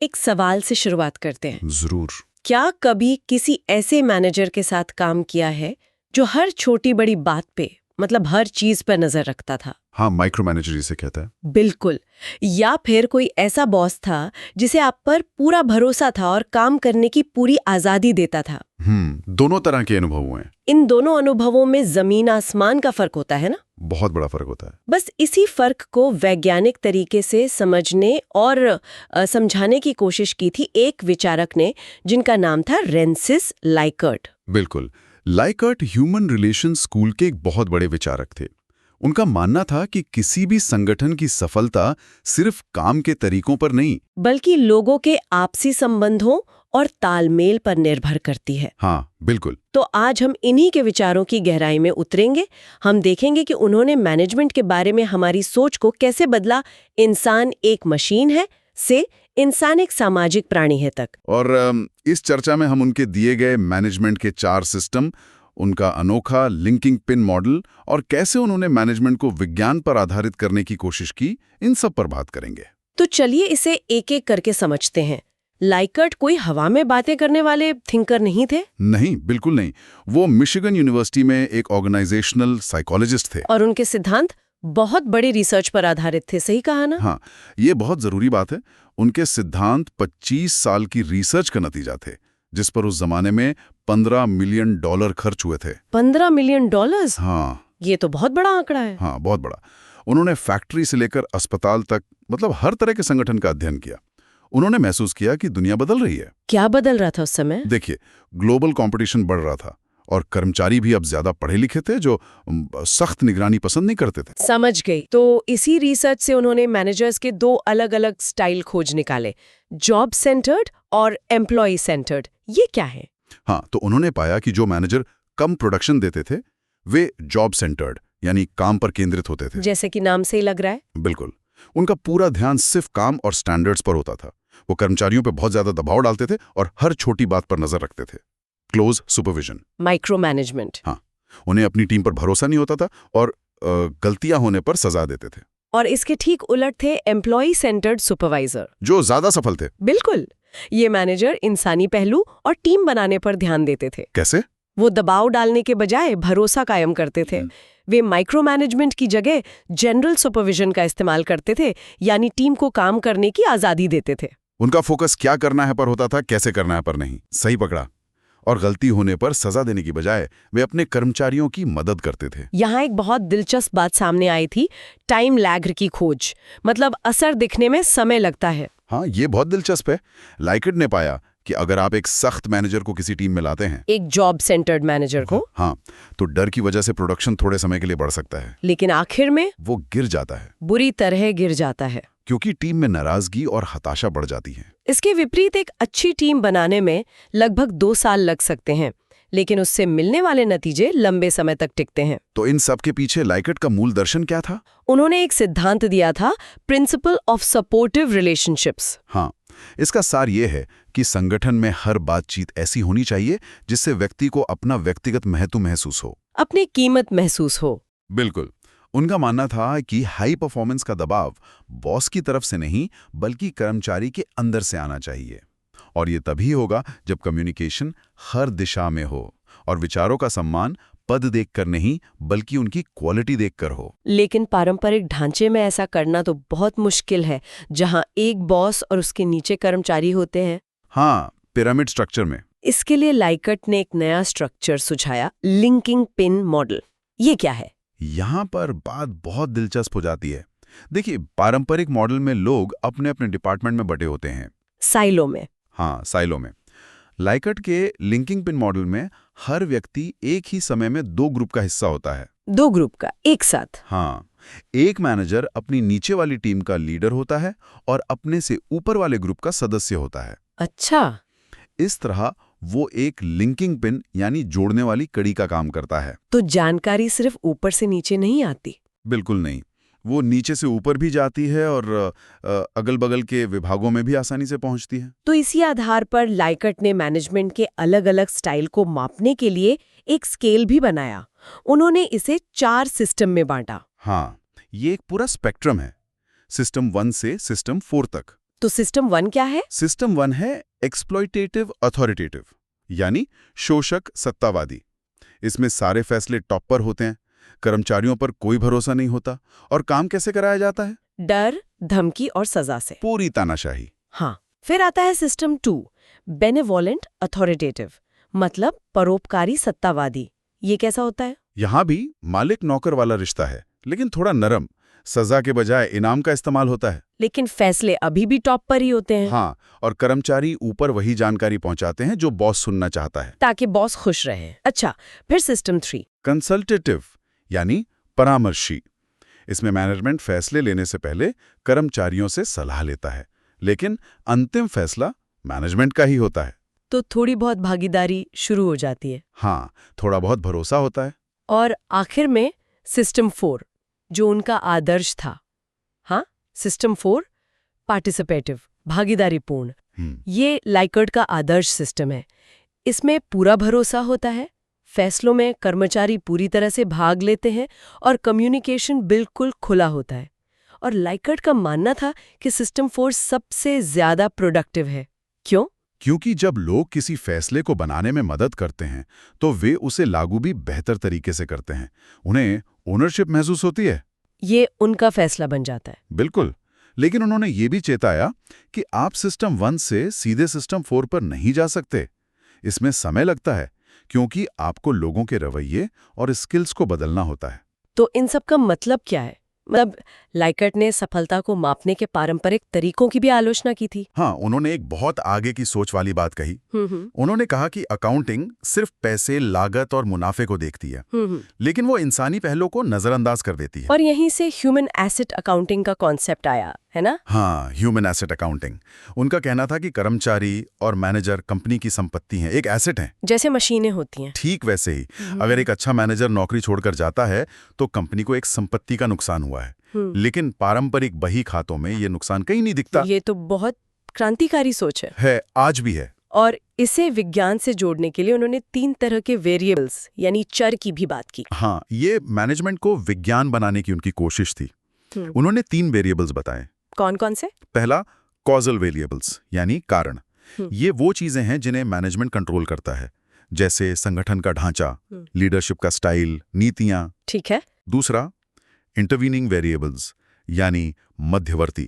एक सवाल से शुरुआत करते हैं। जरूर। क्या कभी किसी ऐसे मैनेजर के साथ काम किया है जो हर छोटी बड़ी बात पे, मतलब हर चीज पर नजर रखता था? हाँ, माइक्रो मैनेजर जिसे कहता है। बिल्कुल। या फिर कोई ऐसा बॉस था जिसे आप पर पूरा भरोसा था और काम करने की पूरी आजादी देता था? दोनों तरह के अनुभव हुए हैं। इन दोनों अनुभवों में जमीन आसमान का फर्क होता है ना? बहुत बड़ा फर्क होता है। बस इसी फर्क को वैज्ञानिक तरीके से समझने और समझाने की कोशिश की थी एक विचारक ने, जिनका नाम था रेंसिस लाइकर्ट। बिल्कुल। लाइकर्ट ह्यूमन रिलेशन स्कूल के एक बहुत बड़े विचारक थे। उनका मानना था कि किसी भी संगठन की सफलता सिर्फ काम के तरीकों पर नहीं, बल्कि लोगों के आपसी संबंधों और तालमेल पर निर्भर करती है। हाँ बिल्कुल। तो आज हम इन्हीं के विचारों की गहराई में उतरेंगे। हम देखेंगे कि उन्होंने मैनेजमेंट के बारे में हमारी सोच को कैसे बदला, इंसान एक मशीन है से इंसान एक सामाजिक प्राणी है तक। और इस चर्चा में हम उनके दिए गए मैनेजमेंट के 4 सिस्टम, उनका अनोखा लिंकिंग पिन मॉडल और कैसे उन्होंने मैनेजमेंट को विज्ञान पर आधारित करने की कोशिश की, इन सब पर बात करेंगे। तो चलिए इसे एक एक करके समझते हैं। लाइकर्ट कोई हवा में बातें करने वाले थिंकर नहीं थे? नहीं, बिल्कुल नहीं। वो मिशिगन यूनिवर्सिटी में एक ऑर्गेनाइजेशनल साइकोलॉजिस्ट थे। और उनके सिद्धांत बहुत बड़ी रिसर्च पर आधारित थे, सही कहा ना? हाँ, ये बहुत जरूरी बात है। उनके सिद्धांत 25 साल की रिसर्च का नतीजा थे, जिस पर उस जमाने में $15 मिलियन खर्च हुए थे। $15 मिलियन? हाँ। ये तो बहुत बड़ा आंकड़ा है। हाँ, बहुत बड़ा। उन्होंने फैक्ट्री से लेकर अस्पताल तक, मतलब हर तरह के संगठन का अध्ययन किया। उन्होंने महसूस किया कि दुनिया बदल रही है। क्या बदल रहा था उस समय? देखिए, ग्लोबल कंपटीशन बढ़ रहा था और कर्मचारी भी अब ज्यादा पढ़े लिखे थे, जो सख्त निगरानी पसंद नहीं करते थे। समझ गई। तो इसी रिसर्च से उन्होंने मैनेजर्स के 2 अलग-अलग स्टाइल खोज निकाले, जॉब सेंटर्ड और एम्प्लॉय सेंटर्ड। ये क्या है? हाँ, तो उन्होंने पाया कि जो मैनेजर कम प्रोडक्शन देते थे, वे जॉब सेंटर्ड यानी काम पर केंद्रित होते थे। जैसे कि नाम से ही लग रहा है। बिल्कुल। उनका पूरा ध्यान सिर्फ काम और स्टैंडर्ड्स पर होता था। वो कर्मचारियों पर बहुत ज्यादा दबाव डालते थे और हर छोटी बात पर नजर रखते थे। Close supervision, micro management. हाँ। उन्हें अपनी टीम पर भरोसा नहीं होता था और गलतियां होने पर सजा देते थे। और इसके ठीक उलट थे एम्प्लॉय सेंटर्ड सुपरवाइजर, जो ज्यादा सफल थे। बिल्कुल। ये मैनेजर इंसानी पहलू और टीम बनाने पर ध्यान देते थे। कैसे? वो दबाव डालने के बजाय भरोसा कायम करते थे। वे माइक्रो मैनेजमेंट की जगह जनरल सुपरविजन का इस्तेमाल करते थे, यानी टीम को काम करने की आजादी देते थे। उनका फोकस क्या करना है पर होता था, कैसे करना है पर नहीं। सही पकड़ा। और गलती होने पर सजा देने की बजाय वे अपने कर्मचारियों की मदद करते थे। यहाँ एक बहुत दिलचस्प बात सामने आई थी, टाइम लैग की खोज, मतलब असर दिखने में समय लगता है। हाँ, ये बहुत दिलचस्प है। लाइकर्ट ने पाया कि अगर आप एक सख्त मैनेजर को किसी टीम में लाते हैं, एक जॉब सेंटर्ड मैनेजर को, हाँ, तो डर की वजह से प्रोडक्शन थोड़े समय के लिए बढ़ सकता है, लेकिन आखिर में वो गिर जाता है। बुरी तरह गिर जाता है, क्योंकि टीम में नाराजगी और हताशा बढ़ जाती है। इसके विपरीत एक अच्छी टीम बनाने में लगभग 2 साल लग सकते हैं, लेकिन उससे मिलने वाले नतीजे लंबे समय तक टिकते हैं। तो इन सब के पीछे लाइकर्ट का मूल दर्शन क्या था? उन्होंने एक सिद्धांत दिया था, प्रिंसिपल ऑफ सपोर्टिव रिलेशनशिप्स। हाँ, इसका सार ये है कि संगठन में हर बातचीत ऐसी होनी चाहिए जिससे व्यक्ति को अपना व्यक्तिगत महत्व महसूस हो, अपनी कीमत महसूस हो। बिल्कुल। उनका मानना था कि हाई परफॉर्मेंस का दबाव बॉस की तरफ से नहीं, बल्कि कर्मचारी के अंदर से आना चाहिए। और ये तभी होगा जब कम्युनिकेशन हर दिशा में हो और विचारों का सम्मान पद देखकर नहीं, बल्कि उनकी क्वालिटी देखकर हो। लेकिन पारंपरिक ढांचे में ऐसा करना तो बहुत मुश्किल है, जहां एक बॉस और उसके नीचे कर्मचारी होते हैं। हाँ, पिरामिड स्ट्रक्चर में। इसके लिए लाइकर्ट ने एक नया स्ट्रक्चर सुझाया, लिंकिंग पिन मॉडल। ये क्या है? यहाँ पर बात बहुत दिलचस्प हो जाती है। देखिए, पारंपरिक मॉडल में लोग अपने अपने डिपार्टमेंट में बटे होते हैं, साइलो में। हाँ, साइलो में। लाइकर्ट के लिंकिंग पिन मॉडल में हर व्यक्ति एक ही समय में 2 ग्रुप का हिस्सा होता है। 2 ग्रुप का एक साथ? हाँ, एक मैनेजर अपनी नीचे वाली टीम का लीडर होता है और अपने से ऊपर वाले ग्रुप का सदस्य होता है। अच्छा। इस तरह वो एक लिंकिंग पिन यानी जोड़ने वाली कड़ी का काम करता है। तो जानकारी सिर्फ ऊपर से नीचे नहीं आती? बिल्कुल नहीं, वो नीचे से ऊपर भी जाती है और अगल बगल के विभागों में भी आसानी से पहुंचती है। तो इसी आधार पर लाइकर्ट ने मैनेजमेंट के अलग-अलग स्टाइल को मापने के लिए एक स्केल भी बनाया। उन्होंने इसे 4 सिस्टम में बांटा। हाँ, ये एक पूरा स्पेक्ट्रम है, सिस्टम 1 से सिस्टम 4 तक। तो सिस्टम 1 क्या है? सिस्टम 1 है एक्सप्लॉइटेटिव अथॉरिटेटिव, यानी शोषक सत्तावादी। इसमें सारे फैसले टॉप पर होते हैं, कर्मचारियों पर कोई भरोसा नहीं होता, और काम कैसे कराया जाता है? डर, धमकी और सजा से। पूरी तानाशाही। हाँ, फिर आता है सिस्टम 2, बेनेवोलेंट अथॉरिटेटिव, मतलब परोपकारी सत्तावादी। ये कैसा होता है? यहाँ भी मालिक नौकर वाला रिश्ता है, लेकिन थोड़ा नरम। सजा के बजाय इनाम का इस्तेमाल होता है। लेकिन फैसले अभी भी टॉप पर ही होते हैं। हाँ, और कर्मचारी ऊपर वही जानकारी पहुंचाते हैं जो बॉस सुनना चाहता है, ताकि बॉस खुश रहे। अच्छा, फिर सिस्टम 3, कंसल्टेटिव, यानी परामर्शी। इसमें मैनेजमेंट फैसले लेने से पहले कर्मचारियों से सलाह लेता है, लेकिन अंतिम फैसला मैनेजमेंट का ही होता है। तो थोड़ी बहुत भागीदारी शुरू हो जाती है। हाँ, थोड़ा बहुत भरोसा होता है। और आखिर में सिस्टम 4, जो उनका आदर्श था। हाँ, सिस्टम 4, पार्टिसिपेटिव, भागीदारीपूर्ण। ये लाइकर्ट का आदर्श सिस्टम है। इसमें पूरा भरोसा होता है, फैसलों में कर्मचारी पूरी तरह से भाग लेते हैं और कम्युनिकेशन बिल्कुल खुला होता है। और लाइकर्ट का मानना था कि सिस्टम 4 सबसे ज्यादा प्रोडक्टिव है। क्यों? क्योंकि जब लोग किसी फैसले को बनाने में मदद करते हैं, तो वे उसे लागू भी बेहतर तरीके से करते हैं। उन्हें ओनरशिप महसूस होती है। ये उनका फैसला बन जाता है। बिल्कुल। लेकिन उन्होंने ये भी चेताया कि आप सिस्टम 1 से सीधे सिस्टम 4 पर नहीं जा सकते। इसमें समय लगता है, क्योंकि आपको लोगों के रवैये और स्किल्स को बदलना होता है। तो इन सब का मतलब क्या है? मतलब लाइकर्ट ने सफलता को मापने के पारंपरिक तरीकों की भी आलोचना की थी। हाँ, उन्होंने एक बहुत आगे की सोच वाली बात कही। उन्होंने कहा कि अकाउंटिंग सिर्फ पैसे, लागत और मुनाफे को देखती है, लेकिन वो इंसानी पहलुओं को नजरअंदाज कर देती है। और यहीं से ह्यूमन एसेट अकाउंटिंग का कॉन्सेप्ट आया, है ना? हाँ, ह्यूमन एसेट अकाउंटिंग। उनका कहना था कि कर्मचारी और मैनेजर कंपनी की संपत्ति हैं, एक एसेट हैं। जैसे मशीनें होती हैं। ठीक वैसे ही, अगर एक अच्छा मैनेजर नौकरी छोड़कर जाता है, तो कंपनी को एक संपत्ति का नुकसान हुआ है। लेकिन पारंपरिक बही खातों में ये नुकसान कहीं नहीं दिखता। ये तो बहुत क्रांतिकारी सोच है, आज भी है। और इसे विज्ञान से जोड़ने के लिए उन्होंने 3 तरह के वेरिएबल्स यानी चर की भी बात की। हाँ, ये मैनेजमेंट को विज्ञान बनाने की उनकी कोशिश थी। उन्होंने 3 वेरिएबल्स बताए। कौन कौन से? पहला, कॉजल वेरिएबल्स, यानी कारण। ये वो चीजें हैं जिन्हें मैनेजमेंट कंट्रोल करता है, जैसे संगठन का ढांचा, लीडरशिप का स्टाइल, नीतियां। ठीक है। दूसरा, इंटरवीनिंग वेरिएबल्स, यानी मध्यवर्ती।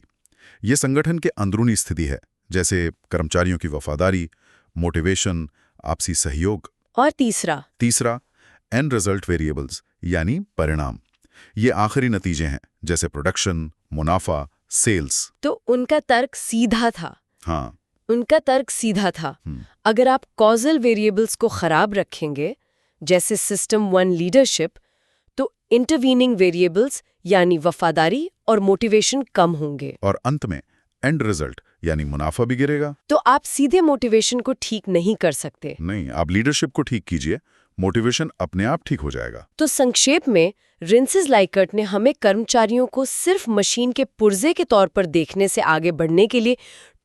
ये संगठन के अंदरूनी स्थिति है, जैसे कर्मचारियों की वफादारी, मोटिवेशन, आपसी सहयोग। और तीसरा, एंड रिजल्ट वेरिएबल्स, यानी परिणाम। ये आखिरी नतीजे हैं, जैसे प्रोडक्शन, मुनाफा, सेल्स। तो उनका तर्क सीधा था। हाँ, उनका तर्क सीधा था। अगर आप कॉजल वेरिएबल्स को खराब रखेंगे, जैसे सिस्टम 1 लीडरशिप, तो इंटरवीनिंग वेरिएबल्स यानी वफादारी और मोटिवेशन कम होंगे। और अंत में एंड रिजल्ट यानी मुनाफा भी गिरेगा। तो आप सीधे मोटिवेशन को ठीक नहीं कर सकते। नहीं, आप लीडरशिप को ठीक कीजिए, मोटिवेशन अपने आप ठीक हो जाएगा। तो संक्षेप में रिंसेस लाइकर्ट ने हमें कर्मचारियों को सिर्फ मशीन के पुर्जे के तौर पर देखने से आगे बढ़ने के लिए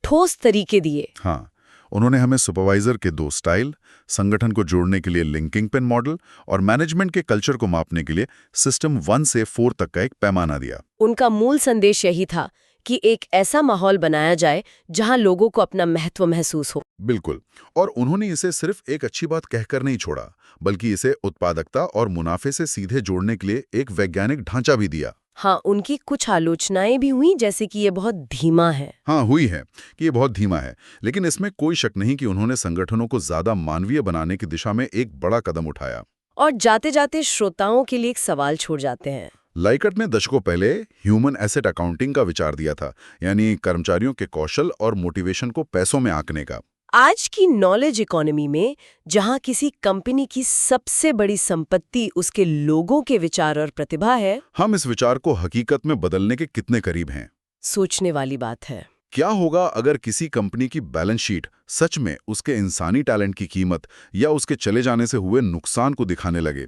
ठोस तरीके दिए। हाँ, उन्होंने हमें सुपरवाइजर के 2 स्टाइल, संगठन को जोड़ने के लिए लिंकिंग पिन मॉडल और मैनेजमेंट के कल्चर को मापने के लिए सिस्टम 1 से 4 तक का एक पैमाना दिया। उनका मूल संदेश यही था कि एक ऐसा माहौल बनाया जाए जहां लोगों को अपना महत्व महसूस हो। बिल्कुल। और उन्होंने इसे सिर्फ एक अच्छी बात कहकर नहीं छोड़ा, बल्कि इसे उत्पादकता और मुनाफे से सीधे जोड़ने के लिए एक वैज्ञानिक ढांचा भी दिया। हाँ, उनकी कुछ आलोचनाएं भी हुई, जैसे कि ये बहुत धीमा है। हाँ, हुई है कि ये बहुत धीमा है, लेकिन इसमें कोई शक नहीं कि उन्होंने संगठनों को ज्यादा मानवीय बनाने की दिशा में एक बड़ा कदम उठाया। और जाते जाते श्रोताओं के लिए एक सवाल छोड़ जाते हैं। लाइकर्ट ने दशकों पहले ह्यूमन एसेट अकाउंटिंग का विचार दिया था, यानी कर्मचारियों के कौशल और मोटिवेशन को पैसों में आंकने का। आज की नॉलेज इकोनॉमी में, जहां किसी कंपनी की सबसे बड़ी संपत्ति उसके लोगों के विचार और प्रतिभा है, हम इस विचार को हकीकत में बदलने के कितने करीब हैं? सोचने वाली बात है। क्या होगा अगर किसी कंपनी की बैलेंस शीट सच में उसके इंसानी टैलेंट की कीमत या उसके चले जाने से हुए नुकसान को दिखाने लगे?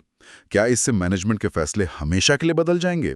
क्या इससे मैनेजमेंट के फैसले हमेशा के लिए बदल जाएंगे?